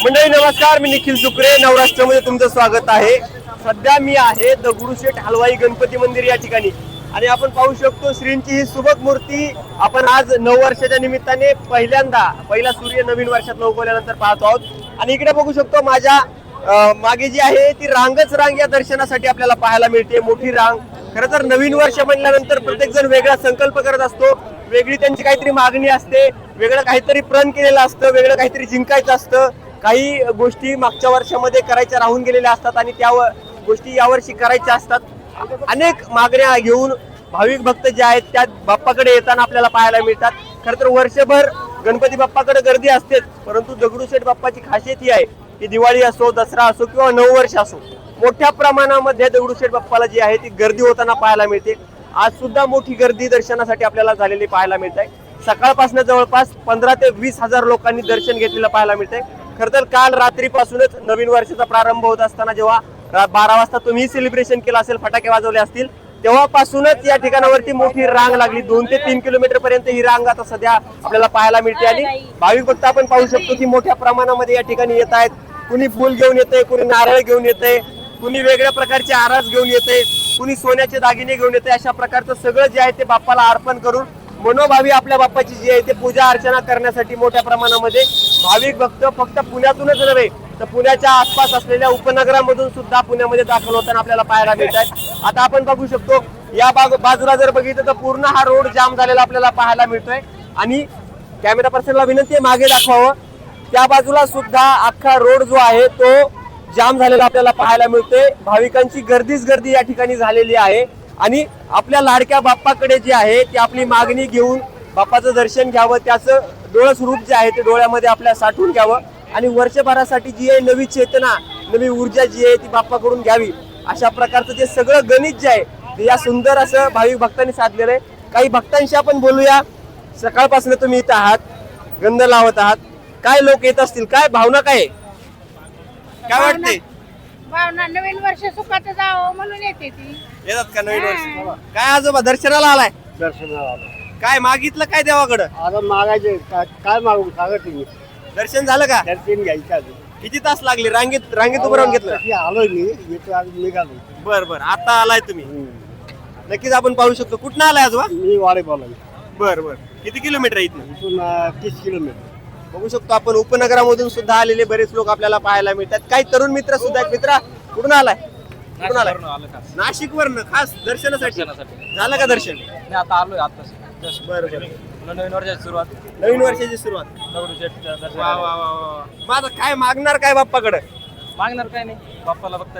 मंडळी नमस्कार, मी निखिल सुकरे, नवराष्ट्रामध्ये तुमचं स्वागत आहे। सध्या मी आहे दगडूशेठ हलवाई गणपती मंदिर या ठिकाणी आणि आपण पाहू शकतो श्रींची ही सुबक मूर्ती आपण आज 9 वर्षाच्या निमित्ताने पहिला सूर्य नवीन वर्षात उगवल्यानंतर पाहतो आहोत। आणि इकडे बघू शकतो माझ्या मागे जी आहे ती रांगच रांग या दर्शनासाठी आपल्याला पाहायला मिळते, मोठी रांग। खरं तर नवीन वर्ष म्हणल्यानंतर प्रत्येक जण वेगळा संकल्प करत असतो, वेगळी त्यांची काहीतरी मागणी असते, वेगळं काहीतरी प्रण केलेलं असतं, वेगळं काहीतरी जिंकायचं असतं, काही गोष्टी मागच्या वर्षामध्ये करायच्या राहून गेलेल्या असतात आणि त्या गोष्टी यावर्षी करायच्या असतात। अनेक मागण्या घेऊन भाविक भक्त जे आहेत त्या बाप्पाकडे येताना आपल्याला पाहायला मिळतात। खरं तर वर्षभर गणपती बाप्पाकडे गर्दी असतेच, परंतु दगडूशेठ बाप्पाची खासियत ही आहे की दिवाळी असो, दसरा असो किंवा नववर्ष असो, मोठ्या प्रमाणामध्ये दगडूशेठ बाप्पाला जी आहे ती गर्दी होताना पाहायला मिळते। आज सुद्धा मोठी गर्दी दर्शनासाठी आपल्याला झालेली पाहायला मिळते। सकाळपासून जवळपास 15 ते 20 हजार लोकांनी दर्शन घेतलेलं पाहायला मिळते। खरं तर काल रात्रीपासूनच नवीन वर्षाचा प्रारंभ होत असताना जेव्हा 12 वाजता तुम्ही सेलिब्रेशन केलं असेल, फटाके वाजवले असतील, तेव्हापासूनच या ठिकाणावरती मोठी रांग लागली। 2 ते 3 किलोमीटर पर्यंत ही रांग आता सध्या आपल्याला पाहायला मिळते आणि भाविक भक्त आपण पाहू शकतो की मोठ्या प्रमाणामध्ये या ठिकाणी येत आहेत। कुणी फुल घेऊन येते, कुणी नारळ घेऊन येते, कुणी वेगळ्या प्रकारचे आरास घेऊन येते, कुणी सोन्याचे दागिने घेऊन येते। अशा प्रकारचं सगळं जे आहे ते बाप्पाला अर्पण करून मनोभावी आपल्या बाप्पाची जी आहे ते पूजा अर्चना करण्यासाठी मोठ्या प्रमाणामध्ये भाविक भक्त फक्त पुण्यातूनच नव्हे तर पुण्याच्या आसपास असलेल्या उपनगरामधून सुद्धा पुण्यामध्ये दाखल होताना आपल्याला पाहायला मिळतात। आता आपण बघू शकतो या बाजूला जर बघितलं तर पूर्ण हा रोड जाम झालेला आपल्याला पाहायला मिळतोय आणि कॅमेरा पर्सनला विनंती आहे मागे दाखवावं। त्या बाजूला सुद्धा अख्खा रोड जो आहे तो जाम झालेला आपल्याला पाहायला मिळतोय। भाविकांची गर्दीच गर्दी या ठिकाणी झालेली आहे आणि आपल्या लाडक्या बाप्पाकडे जे आहे ती आपली मागणी घेऊन बाप्पाचं दर्शन घ्यावं, त्याचं डोळस रूप जे आहे ते डोळ्यामध्ये आपल्या साठवून घ्यावं आणि वर्षभरासाठी जी आहे नवी चेतना, नवी ऊर्जा जी आहे ती बाप्पाकडून घ्यावी, अशा प्रकारचं जे सगळं गणित जे आहे ते या सुंदर असं भाविक भक्तांनी साधलेलं आहे। काही भक्तांशी आपण बोलूया। सकाळपासून तुम्ही इथं आहात, गंध लावत आहात, काय लोक येत असतील, काय भावना काय काय वाटते? भावना नवीन वर्ष सुखात जावं म्हणून येते ती। येतात का नवीन वर्ष? काय आजोबा दर्शनाला आलाय? दर्शनाला आलो. काय मागितलं काय देवाकडं? आता मागायचे काय मागू सांगा तुम्ही. दर्शन झालं का? दर्शन घ्यायचं अजून. किती तास लागले? रांगेत उभं राहून घेतलं? तशी आलोय मी, येतो आज निघालो. बर आता आलाय तुम्ही? नक्कीच आपण पाहू शकतो। कुठं आलाय आजोबा? मी वाडे बोलाय. बर किती किलोमीटर आहे इथून? इथून 30 किलोमीटर. बघू शकतो आपण उपनगरामधून सुद्धा आलेले बरेच लोक आपल्याला पाहायला मिळतात। काही तरुण मित्र सुद्धा आहेत। मित्रा कुठून आलाय? कुठून आलाय? नाशिक वरनं खास दर्शनासाठी झालं का दर्शन? आता आलोय आता बरं नवीन वर्षाची सुरुवात नवीन वर्षाची सुरुवात। दगडूशेठ वा वा वा वा। माझं काय मागणार काय बाप्पाकडे? मागणार काय नाही, बाप्पाला फक्त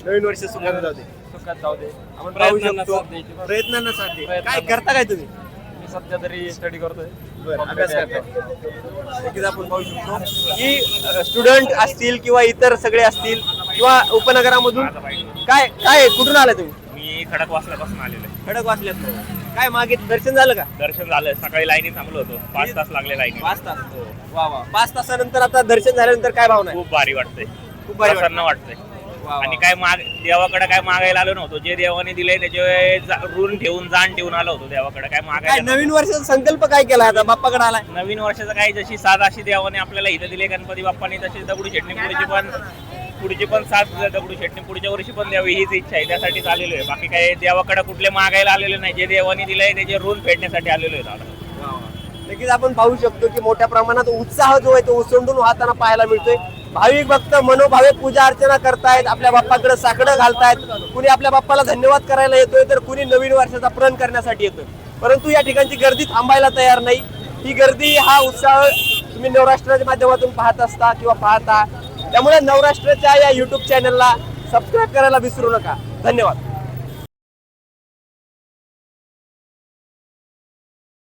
नवीन वर्ष सुखात जाऊ दे, सुखात जाऊ दे। आपण पाहू प्रयत्नांना शकतो साथ द्यायची. प्रयत्नांना साथ दे। काय प्रयत्नांना. करता काय तुम्ही? मी सध्या तरी स्टडी करतोय, अभ्यास करताय? नक्कीच आपण पाहू शकतो की स्टुडंट असतील किंवा इतर सगळे असतील किंवा उपनगरामधून काय कुठून आलाय तुम्ही? मी खडकवासल्यापासून आलेलो आहे. खडकवासल्यात काय मागे दर्शन झालं का? दर्शन झालं, सकाळी लाईनीत थांबलो होतो, 5 तास लागले लाईनीत. 5 तास? वा वा। 5 तासानंतर आता दर्शन झाल्यानंतर काय भावना आहे? खूप भारी वाटतंय, खूप भारी वाटतंय. प्रसन्न वाटतंय. वा वा। आणि काय देवाकडे काय मागायला आलो नव्हतो, जे देवाने दिले त्याचे ऋण ठेवून जाण ठेवून आलो होतो देवाकडे, काय काय मागायला नवीन वर्षाचा संकल्प काय केला आता बाप्पाकडे आलाय? नवीन वर्षाचं काय जशी साथ अशी देवाने आपल्याला इथं दिली गणपती बाप्पाने, तशी दगडूशेठने पुढची पण साथ दगडूशेठने पुढच्या वर्षी पण द्यावी हीच इच्छा आहे, त्यासाठी आलेलो आहे। बाकी काय देवाकडे कुठले मागायला आलेले नाही, जे देवाने दिलंय त्याचे ऋण फेडण्यासाठी आलेलो आहे। नक्कीच आपण पाहू शकतो की मोठ्या प्रमाणात उत्साह जो आहे तो उसंडून वाहताना पाहायला मिळतोय। भाविक भक्त मनोभावे पूजा अर्चना करतायत, आपल्या बाप्पाकडे साकडं घालतायत, कुणी आपल्या बाप्पाला धन्यवाद करायला येतोय तर कुणी नवीन वर्षाचा प्रण करण्यासाठी येतोय। परंतु या ठिकाणची गर्दी थांबायला तयार नाही। ही गर्दी, हा उत्साह तुम्ही नवराष्ट्राच्या माध्यमातून पाहत असता किंवा पाहता, त्यामुळे नवराष्ट्राच्या या YouTube चॅनलला सबस्क्राईब करायला विसरू नका। धन्यवाद।